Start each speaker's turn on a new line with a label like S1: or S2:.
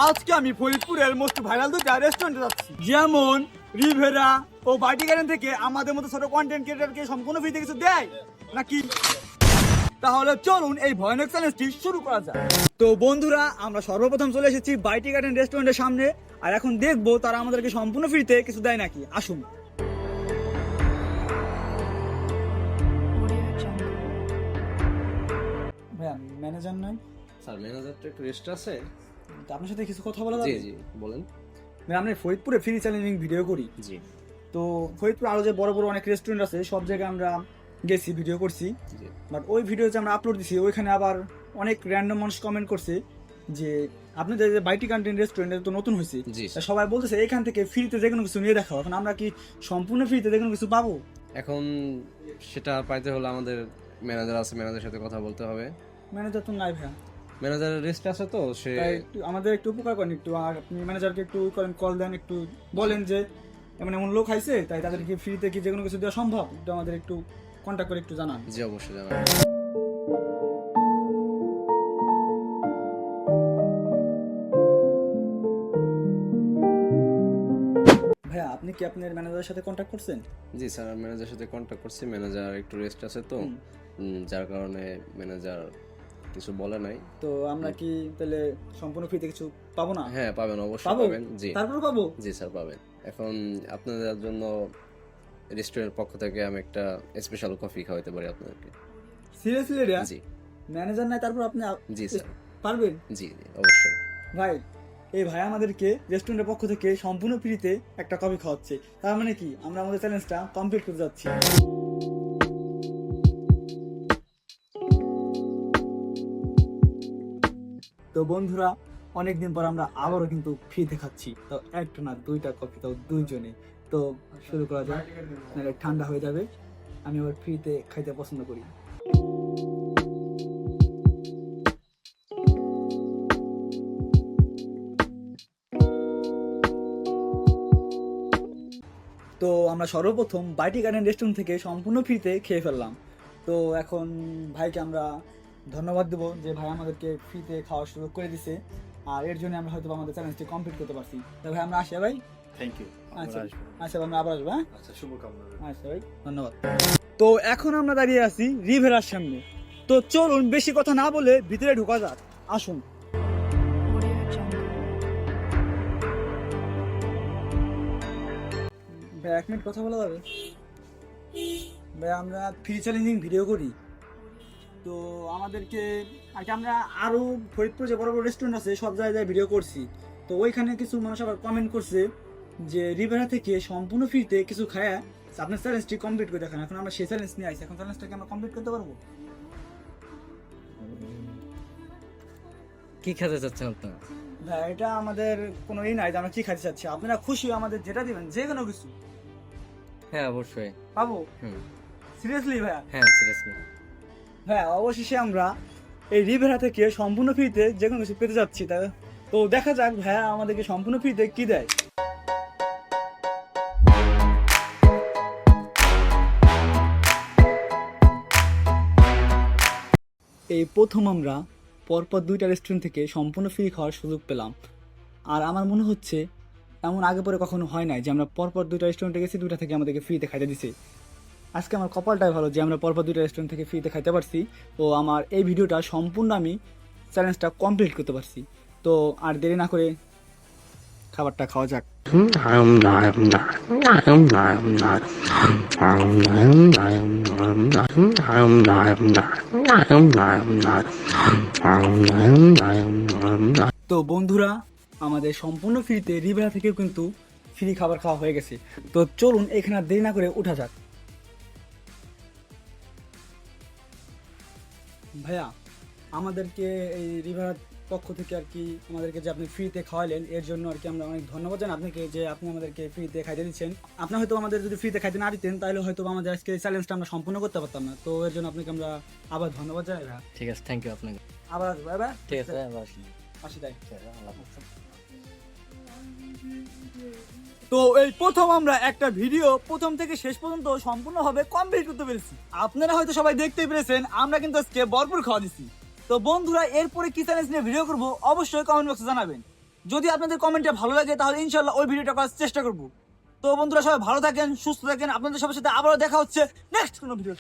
S1: আজকে আমি ফরিদপুরের মোস্ট ভাইরাল দুটা রেস্টুরেন্টে যাচ্ছি, যেমন রিভেরা ও বাটি গার্ডেন থেকে আমাদের মতো ছোট কন্টেন্ট ক্রিয়েটরকে সম্পূর্ণ ফ্রিতে কিছু দেয় নাকি। তাহলে চলুন এই ভয়ানক চ্যালেঞ্জটি শুরু করা যায়। তো বন্ধুরা, আমরা সর্বপ্রথম চলে এসেছি বাইটি গার্ডেন রেস্টুরেন্টের সামনে, আর এখন দেখবো তারা আমাদেরকে সম্পূর্ণ ফ্রিতে কিছু দেয় নাকি। আসুন। ভাইয়া, ম্যানেজার নাই?
S2: স্যার ম্যানেজারটা একটু রেস্ট আছে,
S1: তো আপনার সাথে কিছু কথা বলা
S2: জি
S1: যাবে?
S2: জি বলেন।
S1: আমরা ফরিদপুরে ফ্রি চ্যালেঞ্জিং ভিডিও করি।
S2: জি।
S1: তো ফরিদপুর আরো যে বড় বড় অনেক রেস্টুরেন্ট আছে, সব জায়গায় আমরা গেছি, ভিডিও করছি।
S2: জি।
S1: বাট ওই ভিডিও যে আমরা আপলোড দিছি, ওইখানে আবার অনেক র্যান্ডম মানুষ কমেন্ট করছে যে আপনাদের যে বাইটি কন্টেন্ট রেস্টুরেন্ট তো নতুন হয়েছে,
S2: জি।
S1: তা সবাই বলতেছে এখান থেকে ফ্রিতে যে কোনো কিছু নিয়ে দেখাও। এখন আমরা কি সম্পূর্ণ ফ্রিতে যে কোনো কিছু পাবো?
S2: এখন সেটা পাইতে হলে আমাদের ম্যানেজার আছে, ম্যানেজারের সাথে কথা বলতে হবে।
S1: ম্যানেজার তো নাই ভাইয়া।
S2: ম্যানেজারের রেস্ট আছে তো, সে
S1: তাই একটু আমাদের একটু উপকার করেন, একটু আর আপনি ম্যানেজারকে একটু করেন, কল দেন, একটু বলেন যে এমন এমন লোক আইছে, তাই তাদেরকে ফ্রিতে কি যে কোনো কিছু দেওয়া সম্ভব, একটু আমাদের একটু কন্ট্যাক্ট করে একটু জানান।
S2: জি অবশ্যই জানাবেন।
S1: ভাইয়া, আপনি কি আপনার ম্যানেজারের সাথে কন্ট্যাক্ট করছেন?
S2: জি স্যার, ম্যানেজারের সাথে কন্ট্যাক্ট করছি, ম্যানেজার একটু রেস্ট আছে তো, যার কারণে ম্যানেজার কিছু বলে নাই।
S1: তো আমরা কি তাহলে সম্পূর্ণ ফ্রিতে কিছু পাবো না?
S2: হ্যাঁ পাবেন, অবশ্যই
S1: পাবো?
S2: পাবেন। জি
S1: তারপর পাবো?
S2: জি স্যার পাবেন। এখন আপনাদের জন্য রেস্টুরেন্টের পক্ষ থেকে আমি একটা স্পেশাল কফি খাওয়াতে পারি আপনাদেরকে।
S1: সিরিয়াসলি রে?
S2: জি
S1: ম্যানেজার নাই, তারপর আপনি
S2: জি স্যার।
S1: পারবেন?
S2: জি জি অবশ্যই।
S1: ভাই, এই ভাই আমাদেরকে রেস্টুরেন্টের পক্ষ থেকে সম্পূর্ণ ফ্রিতে একটা কফি খাওয়াচ্ছে, তার মানে কি আমরা আমাদের চ্যালেঞ্জটা কমপ্লিট করতে যাচ্ছি। তো বন্ধুরা, অনেকদিন পর আমরা আবারও কিন্তু ফ্রিতে খাচ্ছি, তো একটা না দুইটা কফি, তাও দুইজনে। তো শুরু করা যাক, নাহলে ঠান্ডা হয়ে যাবে। আমি আবার ফ্রিতে খাইতে পছন্দ করি। তো আমরা সর্বপ্রথম বাইটি গার্ডেন রেস্টুরেন্ট থেকে সম্পূর্ণ ফ্রিতে খেয়ে ফেললাম। তো এখন ভাইকে আমরা ধন্যবাদ দেবো যে ভাই আমাদেরকে ফ্রিতে খাওয়ার সুযোগ করে দিছে, আর এর জন্য আমরা হয়তো আমাদের চ্যালেঞ্জটি কমপ্লিট করতে পারছি। তো ভাই আমরা আসি ভাই।
S3: Thank you.
S1: আচ্ছা আচ্ছা, আমরা আবার আসবো। হ্যাঁ
S3: আচ্ছা, শুভকামনা।
S1: আচ্ছা ভাই, ধন্যবাদ। তো এখন আমরা দাঁড়িয়ে আছি রিভেরার সামনে। তো চলুন বেশি কথা না বলে ভিতরে ঢোকা যাক, আসুন। ভাই, 1 মিনিট কথা বলা যাবে? ভাই, আমরা ফ্রি চ্যালেঞ্জিং ভিডিও করি, তো আমাদেরকে আর কি আমরা আরো ফরিদপুর যে বড় বড় রেস্টুরেন্ট আছে সব জায়গায় ভিডিও করছি। তো ওইখানে কিছু মানুষ আবার কমেন্ট করছে যে রিভেরা থেকে সম্পূর্ণ ফ্রিতে কিছু খায়া আপনার চ্যালেঞ্জটি কমপ্লিট করে দেখান। এখন আমরা সেই চ্যালেঞ্জ নিয়ে আসি, এখন চ্যালেঞ্জটাকে আমরা কমপ্লিট করতে পারবো?
S4: কি খেতে চাচ্ছেন আপনারা?
S1: ভাই, এটা আমাদের কোনো ই নাই যে আমরা কি খাইতে চাচ্ছি, আপনারা খুশি আমাদের যেটা দিবেন, যে কোনো কিছু
S4: হ্যাঁ অবশ্যই।
S1: পাবো?
S4: হুম।
S1: সিরিয়াসলি ভাইয়া?
S4: হ্যাঁ সিরিয়াসলি।
S1: হ্যাঁ, অবশেষে আমরা এই রিভেরা থেকে সম্পূর্ণ ফ্রিতে যে কোনো কিছু পেতে যাচ্ছি। তো দেখা যাক ভাইয়া আমাদেরকে সম্পূর্ণ ফ্রিতে কি দেয়। এই প্রথম আমরা পরপর 2টা রেস্টুরেন্ট থেকে সম্পূর্ণ ফ্রি খাওয়ার সুযোগ পেলাম, আর আমার মনে হচ্ছে এমন আগে পরে কখনো হয় নাই যে আমরা পরপর 2টা রেস্টুরেন্টে গেছি, 2টা থেকে আমাদেরকে ফ্রিতে খাইতে দিছে। আজকে আমার কপালটাই ভালো যে আমরা পরপর 2টা রেস্টুরেন্ট থেকে ফ্রিতে খাইতে পারছি। ও আমার এই ভিডিওটা সম্পূর্ণ আমি চ্যালেঞ্জটা কমপ্লিট করতে পারছি। তো আর দেরি না করে খাবারটা খাওয়া যাক। তো বন্ধুরা, আমাদের সম্পূর্ণ ফ্রিতে রিভেরা থেকেও কিন্তু ফ্রি খাবার খাওয়া হয়ে গেছে। তো চলুন এখানে আর দেরি না করে উঠা যাক। ভাইয়া, আমাদেরকে এই রিভার পক্ষ থেকে আর কি আমাদেরকে যে আপনি ফ্রিতে খাওয়ালেন, এর জন্য আর কি আমরা অনেক ধন্যবাদ জানাই আপনাকে যে আপনি আমাদেরকে ফ্রিতে খাইতে দিচ্ছেন। আপনি হয়তো আমাদের যদি ফ্রিতে খাইতে না দিতেন তাহলে হয়তো আমাদের আজকে এই চ্যালেঞ্জটা আমরা সম্পূর্ণ করতে পারতাম না। তো এর জন্য আপনাকে আমরা আবার ধন্যবাদ জানাই ভাইয়া।
S4: ঠিক আছে, থ্যাংক ইউ আপনাকে।
S1: আবার আসবো ভাই।
S4: ঠিক আছে, আবার আসুন।
S1: আসি তাই।
S4: আল্লাহ হাফেজ।
S1: তো এই প্রথম আমরা একটা ভিডিও প্রথম থেকে শেষ পর্যন্ত সম্পূর্ণভাবে কমপ্লিট করতে পেরেছি। আপনারা হয়তো সবাই দেখতেই পেরেছেন আমরা কিন্তু আজকে ভরপুর খাওয়া দিচ্ছি। তো বন্ধুরা, এরপরে কি চ্যালেঞ্জ নিয়ে ভিডিও করবো অবশ্যই কমেন্ট বক্সে জানাবেন। যদি আপনাদের কমেন্টটা ভালো লাগে তাহলে ইনশাল্লাহ ওই ভিডিওটা করার চেষ্টা করব। তো বন্ধুরা সবাই ভালো থাকেন, সুস্থ থাকেন, আপনাদের সবার সাথে আবারও দেখা হচ্ছে নেক্সট কোনো ভিডিও।